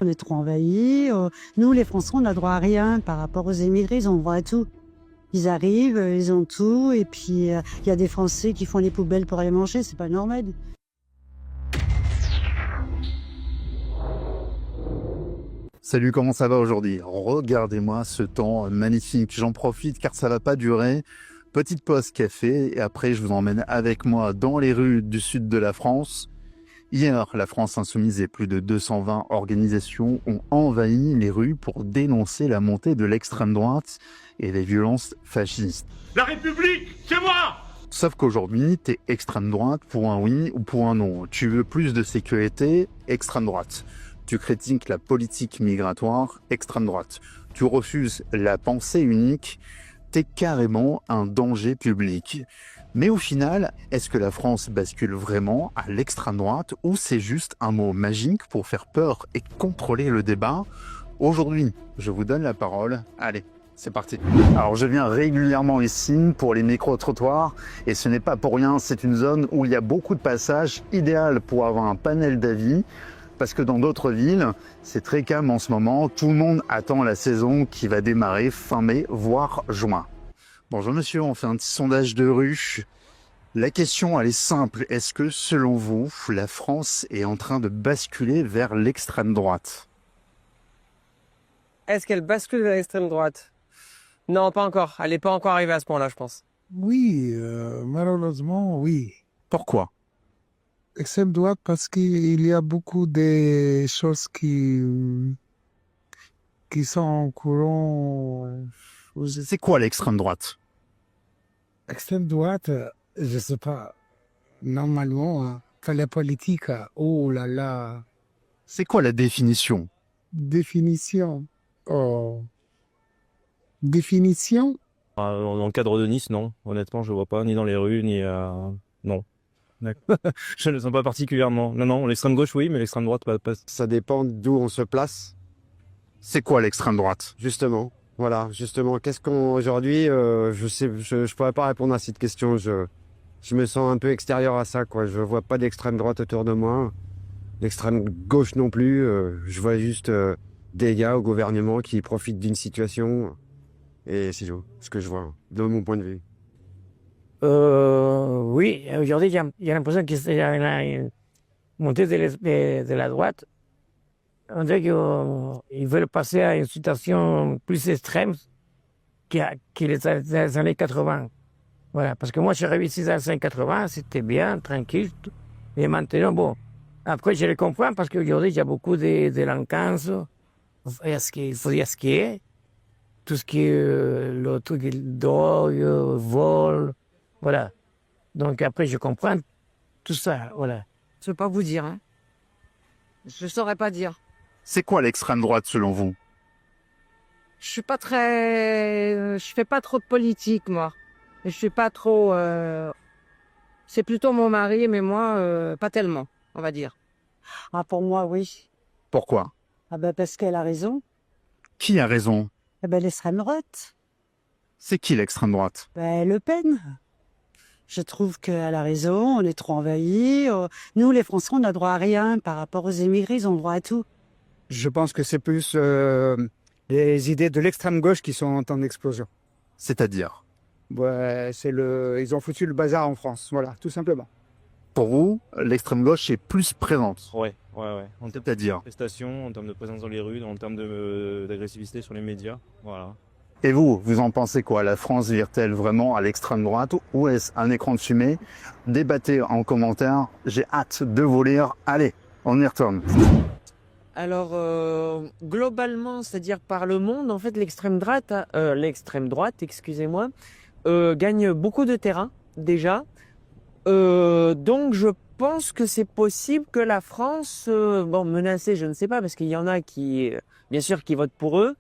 on est trop envahis. Nous, les Français, on n'a droit à rien par rapport aux émigrés, ils ont droit à tout. Ils arrivent, ils ont tout, et puis il y a des Français qui font les poubelles pour aller manger, c'est pas normal. Salut, comment ça va aujourd'hui? Regardez-moi ce temps magnifique, j'en profite car ça va pas durer. Petite pause café et après je vous emmène avec moi dans les rues du sud de la France. Hier, la France Insoumise et plus de 220 organisations ont envahi les rues pour dénoncer la montée de l'extrême droite et les violences fascistes. La République, c'est moi! Sauf qu'aujourd'hui, t'es extrême droite pour un oui ou pour un non. Tu veux plus de sécurité, extrême droite. Tu critiques la politique migratoire, extrême droite. Tu refuses la pensée unique, t'es carrément un danger public. Mais au final, est-ce que la France bascule vraiment à l'extrême droite ou c'est juste un mot magique pour faire peur et contrôler le débat? Aujourd'hui, je vous donne la parole. Allez, c'est parti. Alors, je viens régulièrement ici pour les micro-trottoirs et ce n'est pas pour rien, c'est une zone où il y a beaucoup de passages, idéal pour avoir un panel d'avis. Parce que dans d'autres villes, c'est très calme en ce moment. Tout le monde attend la saison qui va démarrer fin mai, voire juin. Bonjour monsieur, on fait un petit sondage de rue. La question, elle est simple. Est-ce que, selon vous, la France est en train de basculer vers l'extrême droite? Est-ce qu'elle bascule vers l'extrême droite? Non, pas encore. Elle n'est pas encore arrivée à ce point-là, je pense. Oui, malheureusement, oui. Pourquoi? Extrême droite parce qu'il y a beaucoup de choses qui sont en courant. C'est quoi l'extrême droite? Extrême droite, je sais pas. Normalement, la politique, oh là là. C'est quoi la définition? Définition. Oh. Définition? Dans le cadre de Nice, non. Honnêtement, je vois pas, ni dans les rues, ni... Non. Je ne le sens pas particulièrement. Non, l'extrême gauche, oui, mais l'extrême droite, pas. Ça dépend d'où on se place, C'est quoi l'extrême droite? justement. Voilà, justement. Qu'est-ce qu'on aujourd'hui, je pourrais pas répondre à cette question. Je me sens un peu extérieur à ça, quoi. Je vois pas d'extrême droite autour de moi, l'extrême gauche non plus. Je vois juste des gars au gouvernement qui profitent d'une situation, et c'est tout ce que je vois, de mon point de vue. Oui, aujourd'hui, il y a l'impression qu'il y a une montée de la droite. On dirait qu'ils veulent passer à une situation plus extrême que les années 80. Voilà, parce que moi, je suis arrivé ici dans les années 80, c'était bien, tranquille. Et maintenant, bon, après, je le comprends parce qu'aujourd'hui, il y a beaucoup de délinquance. Il faut dire ce qui est. Tout ce qui est le truc de drogue, vol. Voilà. Donc après, je comprends tout ça, voilà. Je ne peux pas vous dire. Hein. Je ne saurais pas dire. C'est quoi l'extrême droite selon vous? Je suis pas très... je fais pas trop de politique, moi. Je suis pas trop... C'est plutôt mon mari, mais moi, pas tellement, on va dire. Ah, pour moi, oui. Pourquoi? Ah ben parce qu'elle a raison. Qui a raison? Eh ben l'extrême droite. C'est qui l'extrême droite? Ben Le Pen. Je trouve qu'elle a raison, on est trop envahis. Nous, les Français, on n'a droit à rien par rapport aux émigrés, ils ont droit à tout. Je pense que c'est plus les idées de l'extrême gauche qui sont en temps d'explosion. C'est-à-dire? Ouais, ils ont foutu le bazar en France, voilà, tout simplement. Pour vous, l'extrême gauche est plus présente? Ouais. C'est-à-dire? En termes de présence dans les rues, en termes d'agressivité sur les médias, voilà. Et vous, vous en pensez quoi? La France vire-t-elle vraiment à l'extrême droite ou est-ce un écran de fumée? Débattez en commentaire, j'ai hâte de vous lire. Allez, on y retourne. Alors, globalement, c'est-à-dire par le monde, en fait, l'extrême droite, excusez-moi, gagne beaucoup de terrain, déjà. Donc, je pense que c'est possible que la France, menacée, je ne sais pas, parce qu'il y en a qui, bien sûr, qui votent pour eux.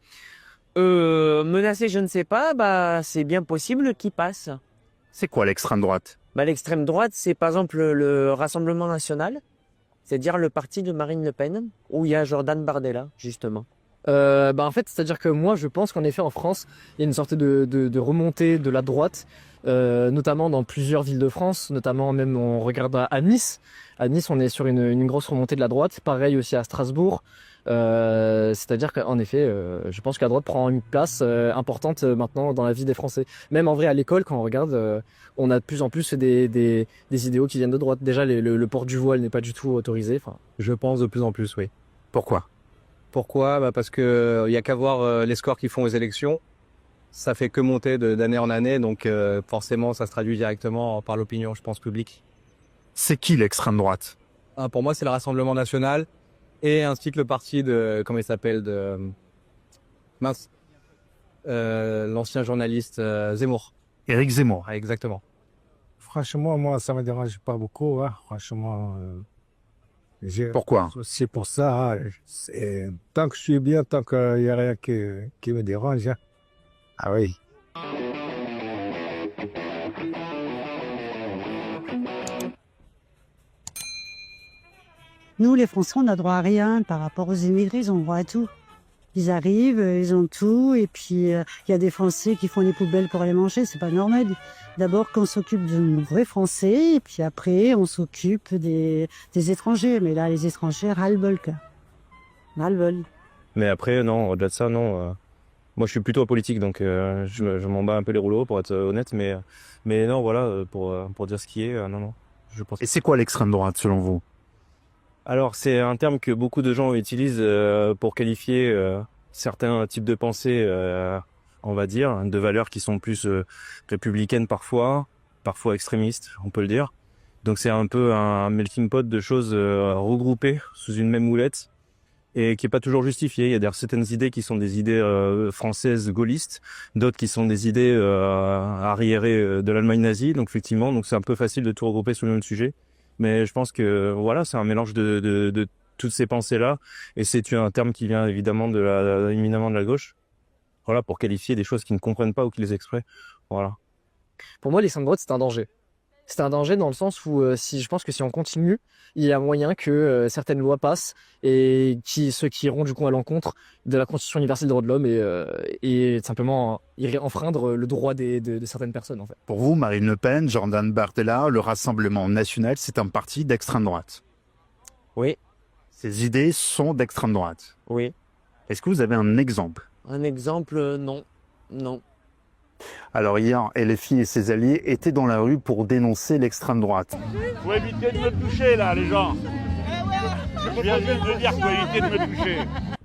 Menacée, je ne sais pas, c'est bien possible qu'ils passent. C'est quoi l'extrême droite? L'extrême droite, c'est par exemple le Rassemblement national, c'est-à-dire le parti de Marine Le Pen, où il y a Jordan Bardella, justement. En fait, c'est-à-dire que moi, je pense qu'en effet, en France, il y a une sorte de remontée de la droite, notamment dans plusieurs villes de France, notamment même on regarde à Nice. À Nice, on est sur une grosse remontée de la droite. Pareil aussi à Strasbourg. C'est-à-dire qu'en effet, je pense que la droite prend une place importante maintenant dans la vie des Français. Même en vrai, à l'école, quand on regarde, on a de plus en plus des idéaux qui viennent de droite. Déjà, le port du voile n'est pas du tout autorisé. Enfin, Je pense de plus en plus, oui. Pourquoi? Pourquoi? Parce que y a qu'à voir les scores qu'ils font aux élections. Ça fait que monter d'année en année, donc forcément, ça se traduit directement par l'opinion, je pense, publique. C'est qui l'extrême droite? Pour moi, c'est le Rassemblement National et ainsi que le parti de, comment il s'appelle, l'ancien journaliste Zemmour. Éric Zemmour. Ah, exactement. Franchement, moi, ça me dérange pas beaucoup. Hein. Franchement, Pourquoi? c'est pour ça. Hein. Tant que je suis bien, tant qu'il n'y a rien qui me dérange. Hein. Ah oui. Nous, les Français, on n'a droit à rien par rapport aux immigrés, ils ont droit à tout. Ils arrivent, ils ont tout, et puis il y a des Français qui font les poubelles pour aller manger, c'est pas normal. D'abord qu'on s'occupe de nos vrais Français, et puis après on s'occupe des étrangers. Mais là, les étrangers, ras-le-bol, quoi. Ras-le-bol. Mais après, non, au-delà de ça, non. Moi, je suis plutôt politique, donc je m'en bats un peu les rouleaux, pour être honnête. Mais non, voilà, pour dire ce qui est, non. Je pense. Et c'est quoi l'extrême droite selon vous? Alors, c'est un terme que beaucoup de gens utilisent pour qualifier certains types de pensées, on va dire, de valeurs qui sont plus républicaines parfois extrémistes, on peut le dire. Donc c'est un peu un melting pot de choses regroupées sous une même houlette et qui est pas toujours justifié. Il y a certaines idées qui sont des idées françaises gaullistes, d'autres qui sont des idées arriérées de l'Allemagne nazie. Donc effectivement, donc c'est un peu facile de tout regrouper sous le même sujet. Mais je pense que voilà, c'est un mélange de toutes ces pensées-là, et c'est un terme qui vient évidemment éminemment de la gauche. Voilà, pour qualifier des choses qu'ils ne comprennent pas ou qui les exprès. Voilà. pour moi, l'extrême droite, c'est un danger. C'est un danger dans le sens où je pense que si on continue, il y a moyen que certaines lois passent et ceux qui iront du coup à l'encontre de la Constitution universelle des droits de l'homme et simplement iraient enfreindre le droit de certaines personnes en fait. Pour vous, Marine Le Pen, Jordan Bardella, le Rassemblement National, c'est un parti d'extrême droite? Oui. Ces idées sont d'extrême droite? Oui. Est-ce que vous avez un exemple? Un exemple, non. Non. Alors hier, LFI et ses alliés étaient dans la rue pour dénoncer l'extrême droite. Faut éviter de me toucher là, les gens. Je viens juste de dire qu'il faut éviter de me toucher.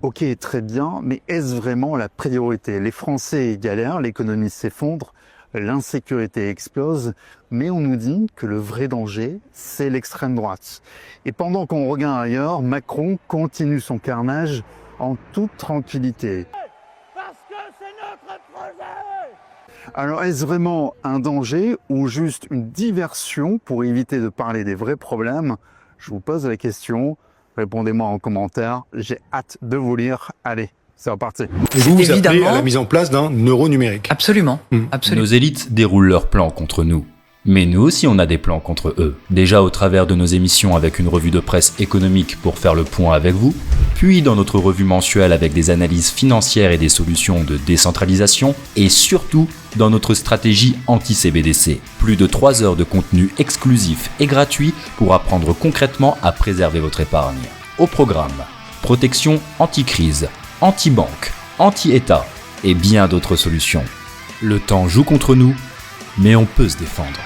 Ok, très bien, mais est-ce vraiment la priorité? Les Français galèrent, l'économie s'effondre, l'insécurité explose, mais on nous dit que le vrai danger, c'est l'extrême droite. Et pendant qu'on regarde ailleurs, Macron continue son carnage en toute tranquillité. Parce que c'est notre projet. Alors est-ce vraiment un danger ou juste une diversion pour éviter de parler des vrais problèmes? Je vous pose la question, répondez-moi en commentaire, j'ai hâte de vous lire. Allez, c'est reparti. Vous appelez à la mise en place d'un euro numérique. Absolument, absolument. Nos élites déroulent leurs plans contre nous. Mais nous aussi on a des plans contre eux. Déjà au travers de nos émissions avec une revue de presse économique pour faire le point avec vous, puis dans notre revue mensuelle avec des analyses financières et des solutions de décentralisation, et surtout dans notre stratégie anti-CBDC. Plus de 3 heures de contenu exclusif et gratuit pour apprendre concrètement à préserver votre épargne. Au programme, protection anti-crise, anti-banque, anti-État et bien d'autres solutions. Le temps joue contre nous, mais on peut se défendre.